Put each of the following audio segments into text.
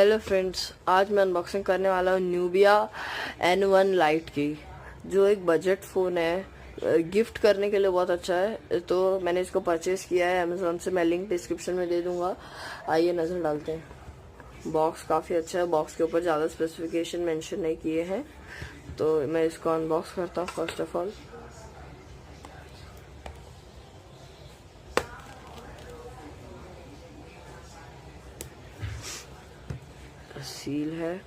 Hello friends, आज मैं unboxing करने वाला हूँ न्यूबिया N1 लाइट की, जो एक बजट फ़ोन है। गिफ्ट करने के लिए बहुत अच्छा है। तो मैंने इसको परचेज़ किया है अमेज़ोन से। मैं लिंक डिस्क्रिप्शन में दे दूँगा, आइए नज़र डालते हैं। बॉक्स काफ़ी अच्छा है। बॉक्स के ऊपर ज़्यादा स्पेसिफिकेशन मेंशन नहीं किए हैं, तो मैं इसको अनबॉक्स करता हूँ। फर्स्ट ऑफ ऑल सील है।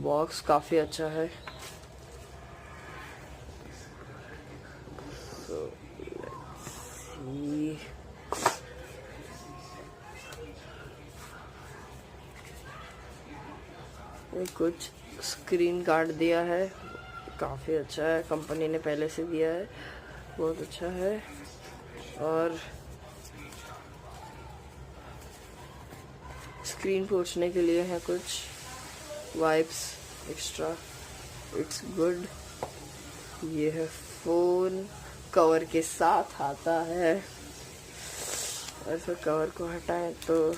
बॉक्स काफ़ी अच्छा है। So, let's see. कुछ स्क्रीन गार्ड दिया है, काफ़ी अच्छा है। कंपनी ने पहले से दिया है, बहुत अच्छा है। और स्क्रीन पोंछने के लिए है कुछ वाइप्स एक्स्ट्रा। It's good. ये है फ़ोन, कवर के साथ आता है। और फिर कवर को हटाएं तो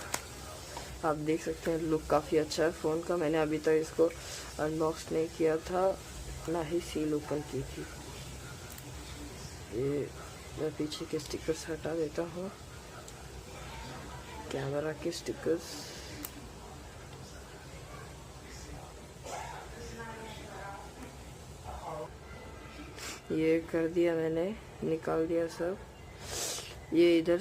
आप देख सकते हैं लुक काफ़ी अच्छा है फ़ोन का। मैंने अभी तक इसको अनबॉक्स नहीं किया था, ना ही सील ओपन की थी। ये मैं पीछे के स्टिकर्स हटा देता हूँ, कैमरा के स्टिकर्स। ये कर दिया मैंने, निकाल दिया सब। ये इधर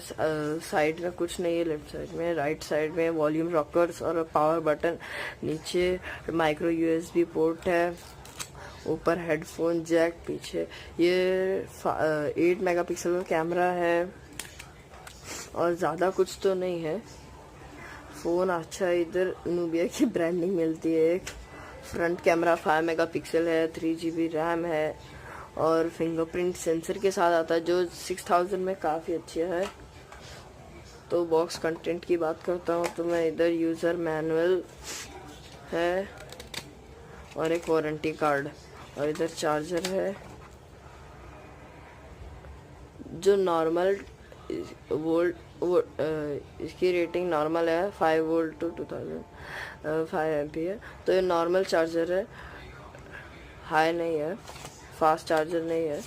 साइड में कुछ नहीं है, लेफ्ट साइड में। राइट साइड में वॉल्यूम रॉकर्स और पावर बटन, नीचे माइक्रो यूएसबी पोर्ट है, ऊपर हेडफोन जैक, पीछे ये 8 मेगापिक्सल का कैमरा है और ज़्यादा कुछ तो नहीं है। फ़ोन अच्छा है। इधर नूबिया की ब्रांडिंग मिलती है। एक फ्रंट कैमरा 5 मेगापिक्सल है, 3 GB रैम है और फिंगरप्रिंट सेंसर के साथ आता है, जो 6000 में काफ़ी अच्छी है। तो बॉक्स कंटेंट की बात करता हूँ तो मैं इधर यूज़र मैनुअल है और एक वारंटी कार्ड, और इधर चार्जर है। जो नॉर्मल वोल्ट इसकी रेटिंग नॉर्मल है, 5 वोल्ट टू 2005 एम्पीयर। तो ये नॉर्मल चार्जर है, हाई नहीं है, फास्ट चार्जर नहीं है।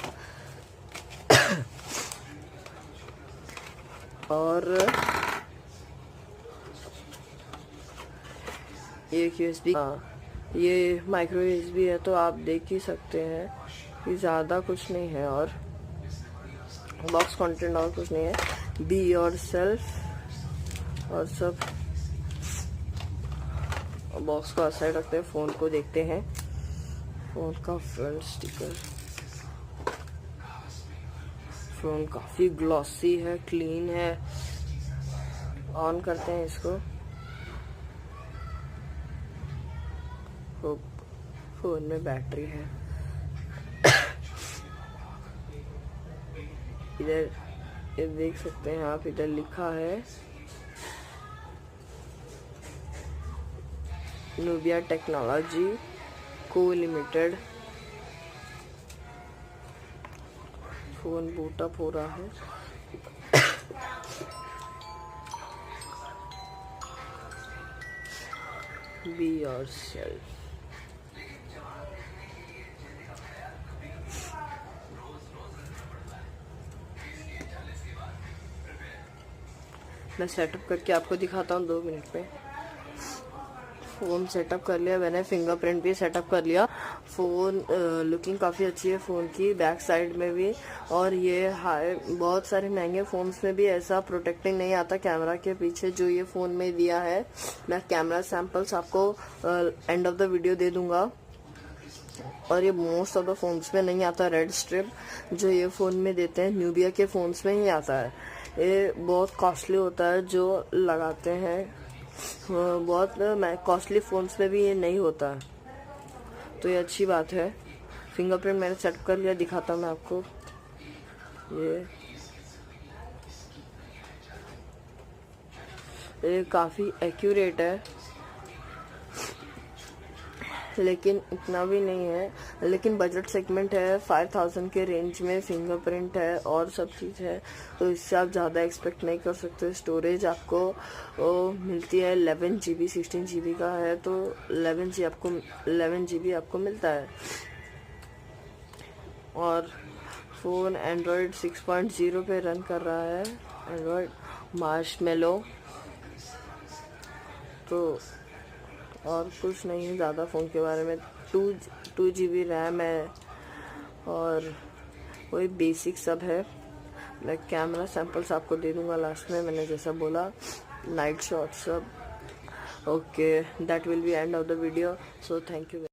और ये यूएसबी, ये माइक्रो यूएसबी है, तो आप देख ही सकते हैं कि ज़्यादा कुछ नहीं है। और बॉक्स कंटेंट और कुछ नहीं है। बी योर सेल्फ और सब। बॉक्स को साइड रखते हैं, फ़ोन को देखते हैं। फ़ोन का फ्रंट स्टिकर, फ़ोन काफ़ी ग्लॉसी है, क्लीन है। ऑन करते हैं इसको। फ़ोन में बैटरी है। इधर ये देख सकते हैं आप, इधर लिखा है नूबिया टेक्नोलॉजी को लिमिटेड। फ़ोन बूट अप हो रहा है। Be your self. मैं सेटअप करके आपको दिखाता हूँ 2 मिनट में। फ़ोन सेटअप कर लिया मैंने, फिंगरप्रिंट भी सेटअप कर लिया। फ़ोन लुकिंग काफ़ी अच्छी है फ़ोन की, बैक साइड में भी। और ये हाई, बहुत सारे महंगे फ़ोन्स में भी ऐसा प्रोटेक्टिंग नहीं आता कैमरा के पीछे, जो ये फ़ोन में दिया है। मैं कैमरा सैम्पल्स आपको एंड ऑफ द वीडियो दे दूँगा। और ये मोस्ट ऑफ द फ़ोन्स में नहीं आता रेड स्ट्रिप, जो ये फ़ोन में देते हैं। न्यूबिया के फ़ोन्स में ही आता है। ये बहुत कॉस्टली होता है जो लगाते हैं, बहुत कॉस्टली फ़ोन्स में भी ये नहीं होता है, तो ये अच्छी बात है। फिंगरप्रिंट मैंने सेट कर लिया, दिखाता हूँ मैं आपको। ये काफ़ी एक्यूरेट है। लेकिन इतना भी नहीं है, लेकिन बजट सेगमेंट है, 5000 के रेंज में फिंगरप्रिंट है और सब चीज़ है, तो इससे आप ज़्यादा एक्सपेक्ट नहीं कर सकते। स्टोरेज आपको मिलती है 11 GB, 16 GB का है तो 11 GB आपको मिलता है। और फ़ोन एंड्रॉयड 6.0 पे रन कर रहा है, एंड्रॉयड मार्शमेलो। तो और कुछ नहीं है ज़्यादा फ़ोन के बारे में। 2 GB रैम है और वही बेसिक सब है। मैं कैमरा सैम्पल्स आपको दे दूँगा लास्ट में, मैंने जैसा बोला, नाइट शॉट सब। Okay, that will be end of the video, so thank you.